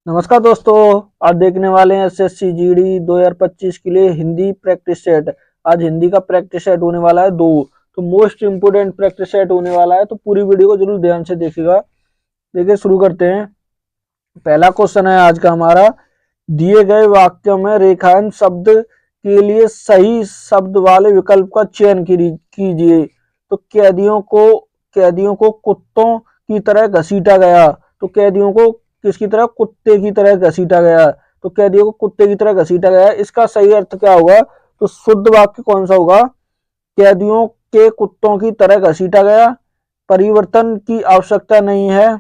नमस्कार दोस्तों। आज देखने वाले हैं एसएससी जीडी 2025 के लिए हिंदी प्रैक्टिस सेट। आज हिंदी का प्रैक्टिस सेट होने वाला है 2। तो मोस्ट इम्पोर्टेंट प्रैक्टिस सेट होने वाला है, तो पूरी वीडियो को जरूर ध्यान से देखिएगा। देखिए शुरू करते हैं। पहला क्वेश्चन है आज का हमारा, दिए गए वाक्य में रेखांश शब्द के लिए सही शब्द वाले विकल्प का चयन कीजिए। तो कैदियों को कुत्तों की तरह घसीटा गया। तो कैदियों को किसकी तरह? कुत्ते की तरह घसीटा गया। तो कैदियों को कुत्ते की तरह घसीटा गया, इसका सही अर्थ क्या होगा? तो शुद्ध वाक्य कौन सा होगा? कैदियों के कुत्तों की तरह घसीटा गया, परिवर्तन की आवश्यकता नहीं है।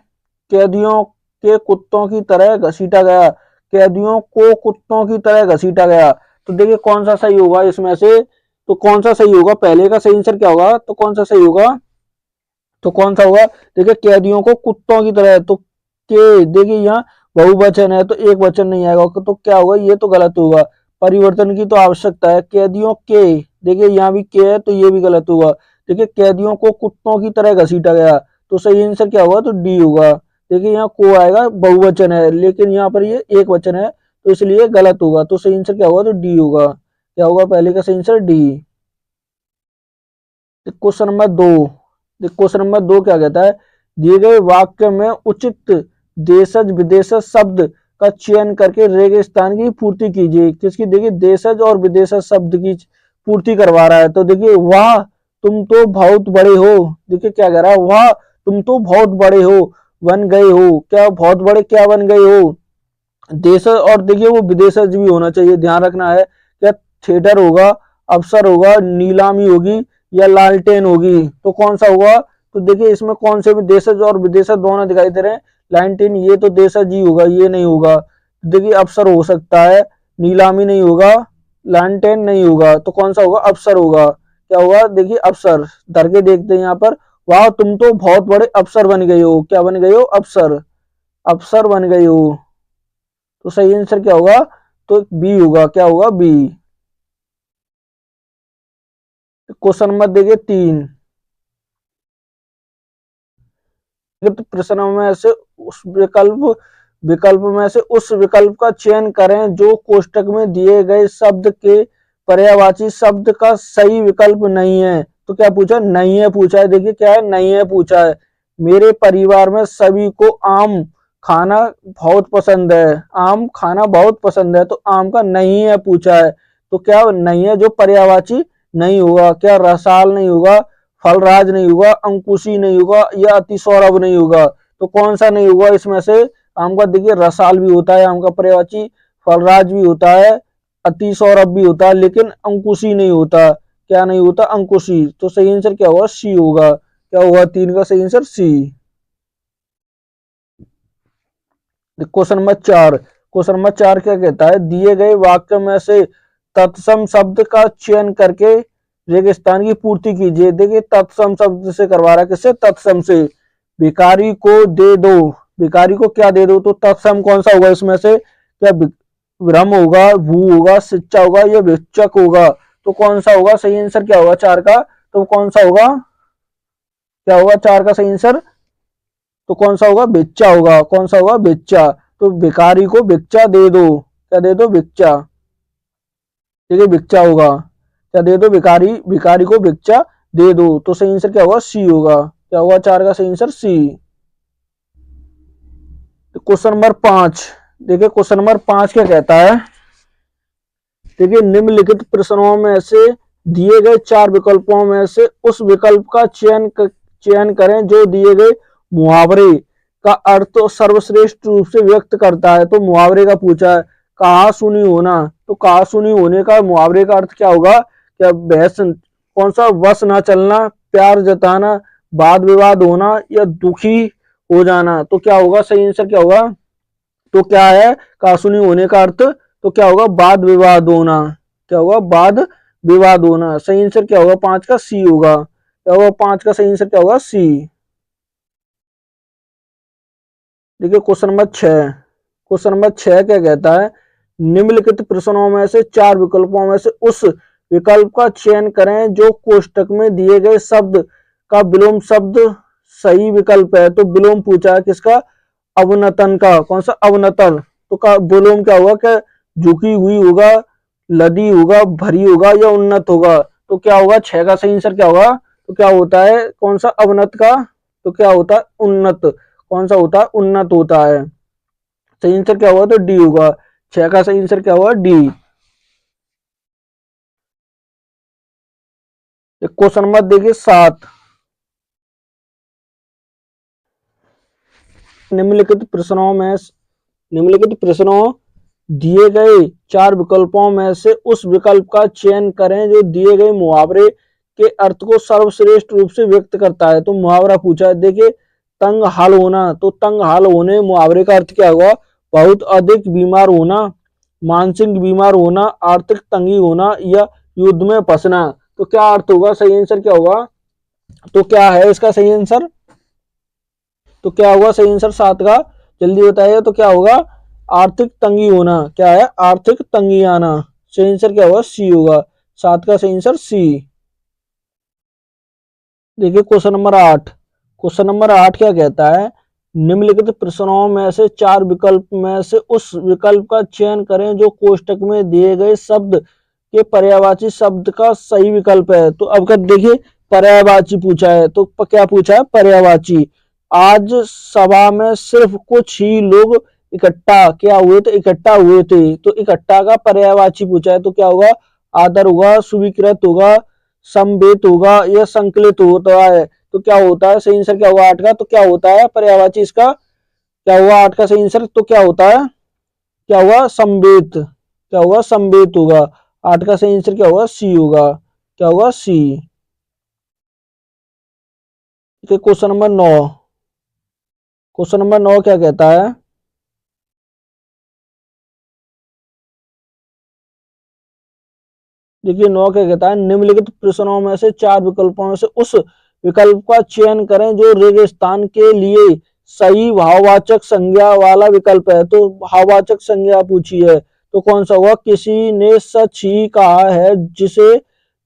कैदियों के कुत्तों की तरह घसीटा गया, कैदियों को कुत्तों की तरह घसीटा गया। तो देखिए कौन सा सही होगा इसमें से? तो कौन सा सही होगा? पहले का सही आंसर क्या होगा? तो कौन सा सही होगा? तो कौन सा होगा? देखिए कैदियों को कुत्तों की तरह, तो के देखिए यहाँ बहुवचन है तो एक वचन नहीं आएगा, तो क्या होगा? ये तो गलत होगा। परिवर्तन की तो आवश्यकता है, कैदियों के, देखिए यहाँ भी के है तो ये भी गलत होगा। देखिए कैदियों को कुत्तों की तरह घसीटा गया, तो सही आंसर क्या होगा? तो डी होगा। देखिए यहाँ को आएगा, बहुवचन है, लेकिन यहाँ पर ये एक वचन है तो इसलिए गलत होगा। तो सही आंसर क्या होगा? तो डी होगा। क्या होगा पहले का सही answer? D. Question number 2। Question number 2 क्या कहता है? दिए गए वाक्य में उचित देशज विदेशज शब्द का चयन करके रेगिस्तान की पूर्ति कीजिए। किसकी? देखिए देशज और विदेशज शब्द की पूर्ति करवा रहा है। तो देखिए वाह तुम तो बहुत बड़े हो। देखिए क्या कह रहा है? वाह तुम तो बहुत बड़े हो, बन गए हो। क्या बहुत बड़े क्या बन गए हो? देशज, और देखिए वो विदेशज भी होना चाहिए, ध्यान रखना है। क्या थिएटर होगा, अफसर होगा, नीलामी होगी या लालटेन होगी? तो कौन सा होगा? तो देखिए इसमें कौन से भी देशज और विदेशज दोनों दिखाई दे रहे हैं। लालटेन ये तो देशज ही होगा, ये नहीं होगा। देखिए अफसर हो सकता है, नीलामी नहीं होगा, लालटेन नहीं होगा। तो कौन सा होगा? अफसर होगा। क्या होगा? देखिए अफसर। धर के देखते हैं यहाँ पर, वाह तुम तो बहुत बड़े अफसर बन गए हो। क्या बन गए हो? अफसर। अफसर बन गए हो। तो सही आंसर क्या होगा? तो बी होगा। क्या होगा? बी। क्वेश्चन नंबर देखिए 3। प्रश्न में से उस विकल्प में से उस विकल्प का चयन करें जो कोष्टक में दिए गए शब्द के पर्यायवाची शब्द का सही विकल्प नहीं है। तो क्या पूछा? नहीं है पूछा है। देखिए क्या है? नहीं है पूछा है। मेरे परिवार में सभी को आम खाना बहुत पसंद है। आम खाना बहुत पसंद है, तो आम का नहीं है पूछा है। तो क्या नहीं है जो पर्यायवाची नहीं होगा? क्या रसाल नहीं होगा, फलराज नहीं होगा, अंकुशी नहीं होगा या अति सौरभ नहीं होगा? तो कौन सा नहीं होगा इसमें से? आम का देखिए रसाल भी होता है, आम का पर्यायवाची, फलराज भी होता है, अति सौरभ भी होता है, लेकिन अंकुशी नहीं होता। क्या नहीं होता? अंकुशी। तो सही आंसर क्या होगा? सी होगा। क्या होगा? 3 का सही answer C. Question number 4। Question number 4 क्या कहता है? दिए गए वाक्य में से तत्सम शब्द का चयन करके रेगिस्तान की पूर्ति कीजिए। देखिए तत्सम शब्द से करवा रहा है, किससे? तत्सम से। भिखारी को दे दो, भिखारी को क्या दे दो? तो तत्सम कौन सा होगा इसमें से? क्या ब्रह्म होगा, भू होगा, शिक्षा होगा या भिक्षक होगा? तो कौन सा होगा? सही आंसर क्या होगा 4 का? तो कौन सा होगा? क्या होगा 4 का सही आंसर? तो कौन सा होगा? भिक्षा होगा। कौन सा होगा? भिक्षा। तो भिखारी को भिक्षा दे दो। क्या दे दो? भिक्षा। ठीक है, भिक्षा होगा। क्या दे दो? भिखारी, भिखारी को भिक्षा दे दो। तो सही आंसर क्या होगा? सी होगा। क्या होगा 4 का सही आंसर? सी। Question number 5। देखिए क्वेश्चन नंबर 5 क्या कहता है? देखिए निम्नलिखित प्रश्नों में से दिए गए 4 विकल्पों में से उस विकल्प का चयन करें जो दिए गए मुहावरे का अर्थ सर्वश्रेष्ठ रूप से व्यक्त करता है। तो मुहावरे का पूछा है। कहा सुनी होना, तो कहा सुनी होने का मुहावरे का अर्थ क्या होगा? क्या बहस, कौन सा? वश ना चलना, प्यार जताना, वाद विवाद होना या दुखी हो जाना? तो क्या होगा? सही आंसर क्या होगा? तो क्या है कहा सुनी होने का अर्थ? तो क्या होगा? वाद विवाद होना। क्या होगा? वाद विवाद होना। सही आंसर क्या होगा? 5 का सी होगा। क्या होगा? 5 का सही आंसर क्या होगा? सी। देखिए क्वेश्चन नंबर 6। क्वेश्चन नंबर 6 क्या कहता है? निम्नलिखित प्रश्नों में से 4 विकल्पों में से उस विकल्प का चयन करें जो कोष्टक में दिए गए शब्द का विलोम शब्द सही विकल्प है। तो विलोम पूछा है किसका? अवनतन का। कौन सा? अवनतन। तो विलोम क्या होगा, क्या झुकी हुई होगा, लदी होगा, भरी होगा या उन्नत होगा। तो क्या होगा, 6 का सही आंसर क्या होगा, तो क्या होता है, कौन सा, अवनत का, तो क्या होता है, उन्नत, कौन सा होता है, उन्नत होता है। सही आंसर क्या होगा, तो डी होगा, 6 का सही आंसर क्या होगा, डी। क्वेश्चन नंबर देखिए 7, निम्नलिखित प्रश्नों में निम्नलिखित प्रश्नों दिए गए 4 विकल्पों में से उस विकल्प का चयन करें जो दिए गए मुहावरे के अर्थ को सर्वश्रेष्ठ रूप से व्यक्त करता है। तो मुहावरा पूछा है, देखिए तंग हाल होना, तो तंग हाल होने मुहावरे का अर्थ क्या हुआ, बहुत अधिक बीमार होना, मानसिक बीमार होना, आर्थिक तंगी होना या युद्ध में फंसना। तो क्या अर्थ होगा, सही आंसर क्या होगा, तो क्या है इसका सही आंसर, तो क्या होगा सही आंसर 7 का, जल्दी बताइए, तो क्या होगा, आर्थिक तंगी होना, क्या है, आर्थिक तंगी आना। सही आंसर क्या होगा, सी होगा, 7 का सही आंसर सी। देखिए क्वेश्चन नंबर 8, क्वेश्चन नंबर 8 क्या कहता है, निम्नलिखित प्रश्नों में से 4 विकल्प में से उस विकल्प का चयन करें जो कोष्टक में दिए गए शब्द के पर्यायवाची शब्द का सही विकल्प है। तो अब देखिए पर्यायवाची पूछा है, तो क्या पूछा है, पर्यायवाची। आज सभा में सिर्फ कुछ ही लोग इकट्ठा क्या हुए थे, इकट्ठा हुए थे। तो इकट्ठा का पर्यायवाची पूछा है, तो क्या होगा, आदर होगा, सुविकृत होगा, समवेत होगा या संकलित होता है। तो क्या होता है, सही आंसर क्या होगा 8 का, तो क्या होता है पर्यायवाची इसका, क्या हुआ 8 का सही आंसर, तो क्या होता है, क्या हुआ, समवेत, क्या हुआ, समवेत होगा। 8 का सही आंसर क्या होगा, सी होगा, क्या होगा, सी। क्वेश्चन नंबर 9, क्वेश्चन नंबर 9 क्या कहता है, देखिए 9 क्या कहता है, निम्नलिखित प्रश्नों में से 4 विकल्पों में से उस विकल्प का चयन करें जो रेगिस्तान के लिए सही भाववाचक संज्ञा वाला विकल्प है। तो भाववाचक संज्ञा पूछी है, तो कौन सा होगा, किसी ने सच ही कहा है, जिसे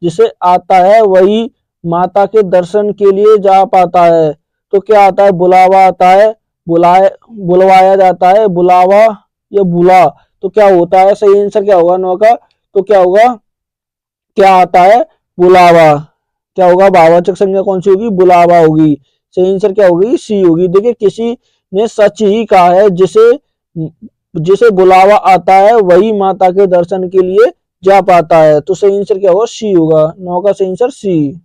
जिसे आता है वही माता के दर्शन के लिए जा पाता है। तो क्या आता है, बुलावा आता है, बुलवाया जाता है, बुलावा या बुला। तो क्या होता है, सही आंसर क्या होगा 9 का, तो क्या होगा, क्या आता है, बुलावा। क्या होगा, भाववाचक संज्ञा कौन सी होगी, बुलावा होगी। सही आंसर क्या होगी, सी होगी। देखिए किसी ने सच ही कहा है, जिसे जिसे बुलावा आता है वही माता के दर्शन के लिए जा पाता है। तो सही आंसर क्या होगा, सी होगा, 9 का सही answer C.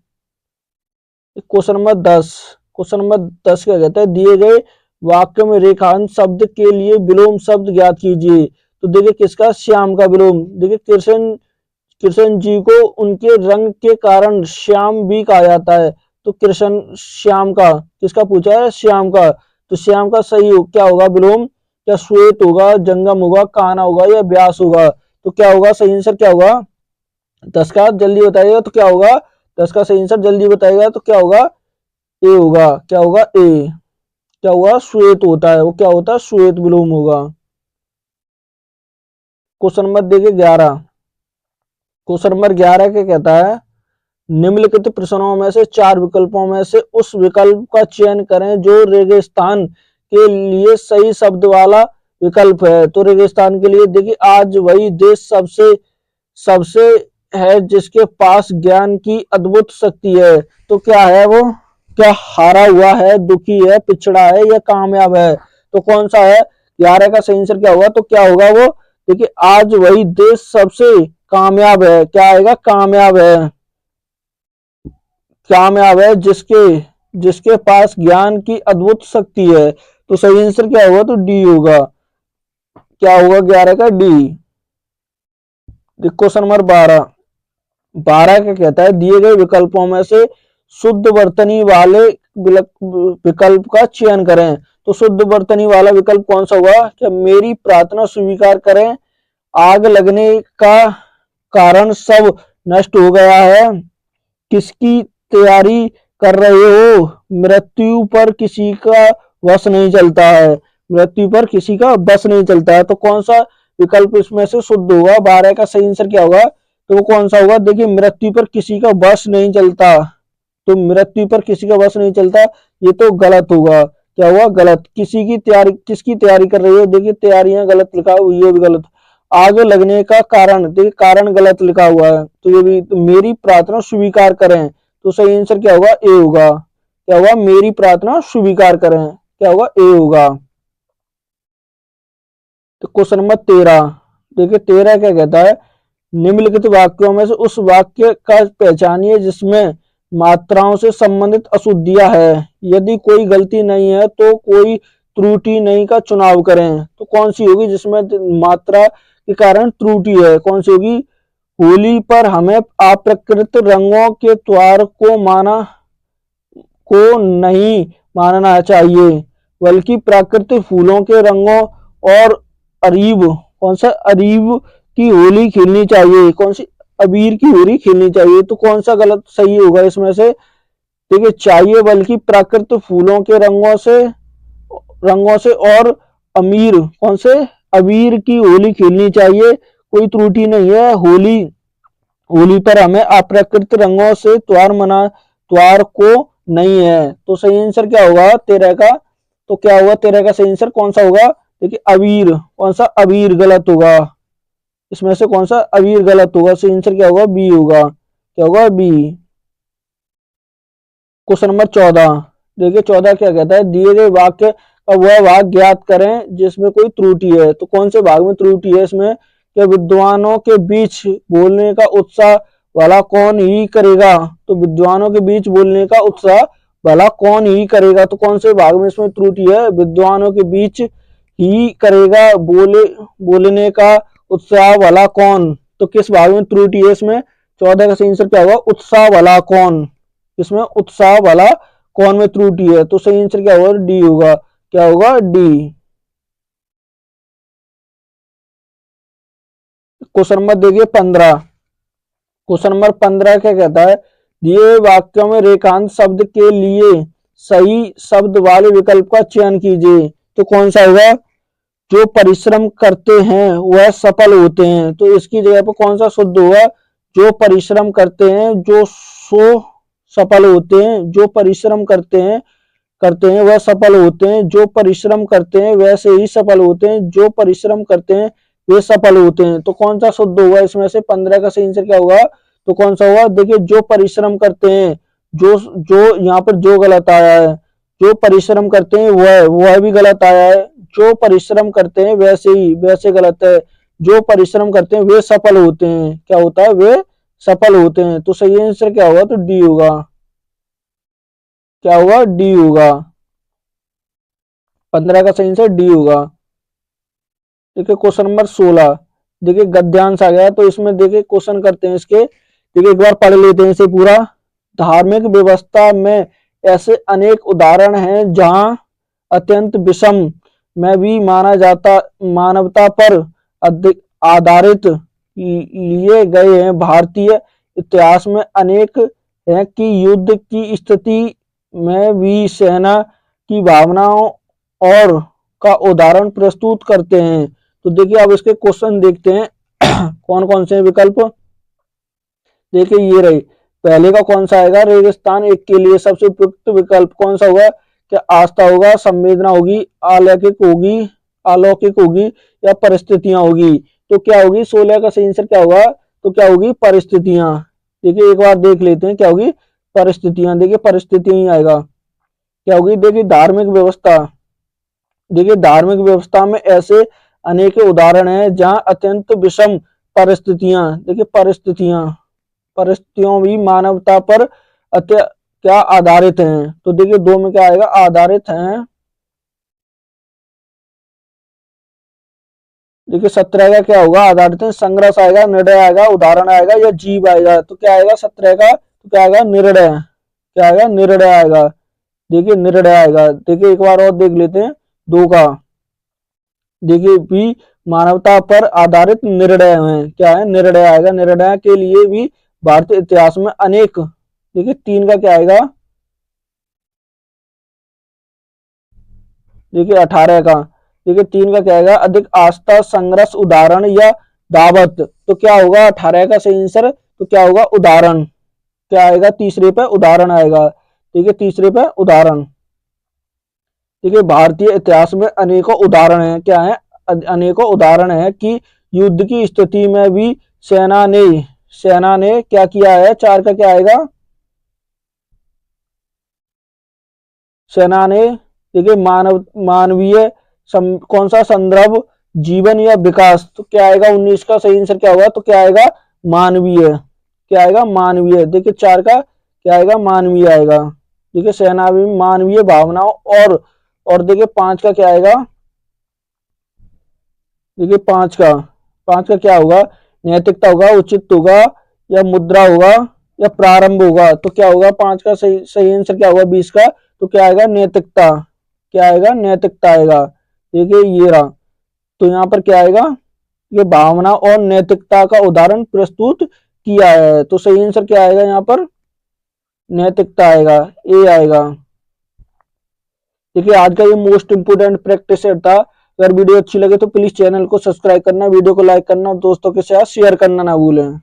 Question number 10, question number 10 क्या कहता है, दिए गए वाक्य में रेखांश शब्द के लिए विलोम शब्द ज्ञात कीजिए। तो देखिए किसका, श्याम का विलोम। देखिए कृष्ण कृष्ण जी को उनके रंग के कारण श्याम भी कहा जाता है। तो कृष्ण श्याम का, किसका पूछा है, श्याम का। तो श्याम का सही क्या होगा विलोम, क्या श्वेत होगा, जंगम होगा, कान्हा होगा या व्यास होगा। तो क्या होगा, सही आंसर क्या होगा, 10 का जल्दी बताइएगा, तो क्या होगा, 10 का सही आंसर जल्दी बताइएगा, तो क्या होगा, ए होगा, क्या होगा, ए, क्या हुआ, श्वेत होता है, वो क्या होता है, श्वेत विलोम होगा। क्वेश्चन नंबर देखिए 11, क्वेश्चन नंबर 11 क्या कहता है, निम्नलिखित प्रश्नों में से 4 विकल्पों में से उस विकल्प का चयन करें जो रेगिस्तान के लिए सही शब्द वाला विकल्प है। तो रेगिस्तान के लिए देखिए, आज वही देश सबसे सबसे है जिसके पास ज्ञान की अद्भुत शक्ति है। तो क्या है वो, क्या हारा हुआ है, दुखी है, पिछड़ा है या कामयाब है। तो कौन सा है, 11 का सही आंसर क्या होगा, तो क्या होगा वो, देखिए आज वही देश सबसे कामयाब है, क्या आएगा, कामयाब है, कामयाब है जिसके जिसके पास ज्ञान की अद्भुत शक्ति है। तो सही आंसर क्या होगा, तो डी होगा, क्या होगा 11 का डी। क्वेश्चन नंबर 12, 12 क्या कहता है, दिए गए विकल्पों में से शुद्ध वर्तनी वाले विकल्प का चयन करें। तो शुद्ध वर्तनी वाला विकल्प कौन सा हुआ, क्या मेरी प्रार्थना स्वीकार करें, आग लगने का कारण सब नष्ट हो गया है, किसकी तैयारी कर रहे हो, मृत्यु पर किसी का वश नहीं चलता है, मृत्यु पर किसी का बस नहीं चलता है। तो कौन सा विकल्प इसमें से शुद्ध होगा, 12 का सही आंसर क्या होगा, तो वो कौन सा होगा, देखिए मृत्यु पर किसी का बस नहीं चलता। तो मृत्यु पर किसी का बस नहीं चलता, ये तो गलत होगा, क्या हुआ, गलत। किसी की तैयारी, किसकी तैयारी कर रही हो, देखिए तैयारियां गलत लिखा हुआ, ये भी गलत। आग लगने का कारण, देखिए कारण गलत लिखा हुआ है, तो ये भी। तो मेरी प्रार्थना स्वीकार करें, तो सही आंसर क्या होगा, ए होगा। क्या होगा, मेरी प्रार्थना स्वीकार करें, क्या होगा, ए होगा। तो क्वेश्चन नंबर 13, देखिए 13 क्या कहता है, निम्नलिखित वाक्यों में से उस वाक्य का पहचानिए जिसमें मात्राओं से संबंधित अशुद्धियां है, यदि कोई गलती नहीं है तो कोई त्रुटि नहीं का चुनाव करें। तो कौन सी होगी जिसमें मात्रा के कारण त्रुटि है, कौन सी होगी, होली पर हमें अप्राकृत रंगों के त्योहार को नहीं मानना चाहिए, बल्कि प्राकृतिक फूलों के रंगों और अरीब, कौन सा, अरीब की होली खेलनी चाहिए, कौन सी, अबीर की होली खेलनी चाहिए। तो कौन सा गलत सही होगा इसमें से, देखिए चाहिए बल्कि प्राकृतिक फूलों के रंगों से और अमीर, कौन से, अबीर की होली खेलनी चाहिए, कोई त्रुटि नहीं है। होली, होली पर हमें अप्राकृत रंगों से त्योहार को नहीं है। तो सही आंसर क्या होगा 13 का, तो क्या होगा 13 का सही आंसर कौन सा होगा, देखिए अबीर, कौन सा, अबीर गलत होगा। इसमें से कौन सा, अबीर गलत होगा, सही आंसर क्या होगा, बी होगा। क्या होगा, बी। क्वेश्चन नंबर 14, देखिए 14 क्या कहता है, दिए गए वाक्य का वह भाग ज्ञात करें जिसमें कोई त्रुटि है। तो कौन से भाग में त्रुटि है इसमें, क्या विद्वानों के बीच बोलने का उत्साह भला कौन ही करेगा, तो विद्वानों के बीच बोलने का उत्साह भला कौन ही करेगा। तो कौन से भाग में इसमें त्रुटि है, विद्वानों के बीच ही करेगा बोलने का उत्साह भला कौन। तो किस भाग में त्रुटि है इसमें, 14 का सही आंसर क्या होगा, उत्साह भला कौन, इसमें उत्साह वाला कौन में त्रुटि है। तो सही आंसर क्या होगा, डी होगा। क्या होगा, डी। क्वेश्चन नंबर देखिए 15, क्वेश्चन नंबर 15 क्या कहता है, दिए वाक्यों में रेखांत शब्द के लिए सही शब्द वाले विकल्प का चयन कीजिए। तो कौन सा होगा, जो परिश्रम करते हैं वह सफल होते हैं। तो इसकी जगह पर कौन सा शुद्ध होगा, जो परिश्रम करते हैं जो सो सफल होते हैं, जो परिश्रम करते हैं वह सफल होते हैं, जो परिश्रम करते हैं वैसे ही सफल होते हैं, जो परिश्रम करते हैं वे सफल होते हैं। तो कौन सा शुद्ध होगा इसमें से, 15 का सही आंसर क्या होगा, तो कौन सा होगा, देखिए जो परिश्रम करते हैं, जो जो यहाँ पर जो गलत आया है, जो परिश्रम करते हैं वह भी गलत आया है, जो परिश्रम करते हैं वैसे गलत है, जो परिश्रम करते हैं वे सफल होते हैं, क्या होता है, वे सफल होते हैं। तो सही आंसर क्या होगा, तो डी होगा। क्या होगा, डी होगा। 15 का सही आंसर डी होगा। देखिए क्वेश्चन नंबर 16, देखिए गद्यांश आ गया, तो इसमें देखिए क्वेश्चन करते हैं इसके, देखिए एक बार पढ़ लेते हैं इसे पूरा। धार्मिक व्यवस्था में ऐसे अनेक उदाहरण हैं जहां अत्यंत विषम में भी माना जाता मानवता पर आधारित लिए गए हैं। भारतीय इतिहास में अनेक है कि युद्ध की स्थिति में भी सेना की भावनाओं और का उदाहरण प्रस्तुत करते हैं। तो देखिए अब इसके क्वेश्चन देखते हैं कौन कौन से विकल्प, देखिए ये रहे। पहले का कौन सा आएगा, रेगिस्तान एक के लिए सबसे उपयुक्त विकल्प कौन सा होगा, क्या आस्था होगा, संवेदना होगी, अलौकिक होगी या परिस्थितियां होगी। तो क्या होगी, 16 का सही आंसर क्या होगा, तो क्या होगी, परिस्थितियां। देखिए एक बार देख लेते हैं क्या होगी, परिस्थितियां। देखिए परिस्थितियां ही आएगा। क्या होगी, देखिए धार्मिक व्यवस्था, देखिए धार्मिक व्यवस्था में ऐसे अनेक उदाहरण हैं जहां अत्यंत विषम परिस्थितियां, देखिए परिस्थितियों भी मानवता पर क्या आधारित हैं। तो देखिए दो में क्या आएगा, आधारित हैं। देखिए 17 का क्या होगा, आधारित है, संघर्ष आएगा, निर्णय आएगा, उदाहरण आएगा या जीव आएगा। तो क्या आएगा 17 का, तो क्या आएगा, निर्णय। क्या आएगा, निर्णय आएगा। देखिए निर्णय आएगा। देखिए एक बार और देख लेते हैं दो का, देखिए भी मानवता पर आधारित निर्णय है, क्या है, निर्णय आएगा। निर्णय के लिए भी भारतीय इतिहास में अनेक, देखिए 3 का क्या आएगा, देखिए 18 का, देखिए 3 का क्या आएगा, अधिक आस्था, संघर्ष, उदाहरण या दावत। तो क्या होगा 18 का सही आंसर, तो क्या होगा, उदाहरण। क्या आएगा, तीसरे पे उदाहरण आएगा। ठीक है, तीसरे पे उदाहरण। देखिए भारतीय इतिहास में अनेकों उदाहरण हैं, क्या है, अनेकों उदाहरण है कि युद्ध की स्थिति में भी सेना ने क्या किया है। चार का क्या आएगा, सेना ने, देखिए मानवीय कौन सा संदर्भ, जीवन या विकास, तो क्या आएगा 19 का सही आंसर क्या होगा, तो क्या आएगा मानवीय, क्या आएगा मानवीय। देखिए चार का क्या आएगा, मानवीय आएगा। देखिए सेना में मानवीय भावनाओं और देखिए पांच का क्या आएगा, देखिए पांच का क्या होगा, नैतिकता होगा, उचित होगा, या मुद्रा होगा, या प्रारंभ होगा। तो क्या होगा पांच का सही सही आंसर क्या होगा 20 का, तो क्या आएगा नैतिकता, क्या आएगा नैतिकता आएगा। देखिए ये रहा, तो यहाँ पर क्या आएगा, ये भावना और नैतिकता का उदाहरण प्रस्तुत किया है। तो सही आंसर क्या आएगा यहाँ पर, नैतिकता आएगा, ए आएगा। देखिए आज का ये मोस्ट इंपोर्टेंट प्रैक्टिस सेट था। अगर वीडियो अच्छी लगे तो प्लीज चैनल को सब्सक्राइब करना, वीडियो को लाइक करना और दोस्तों के साथ शेयर करना ना भूलें।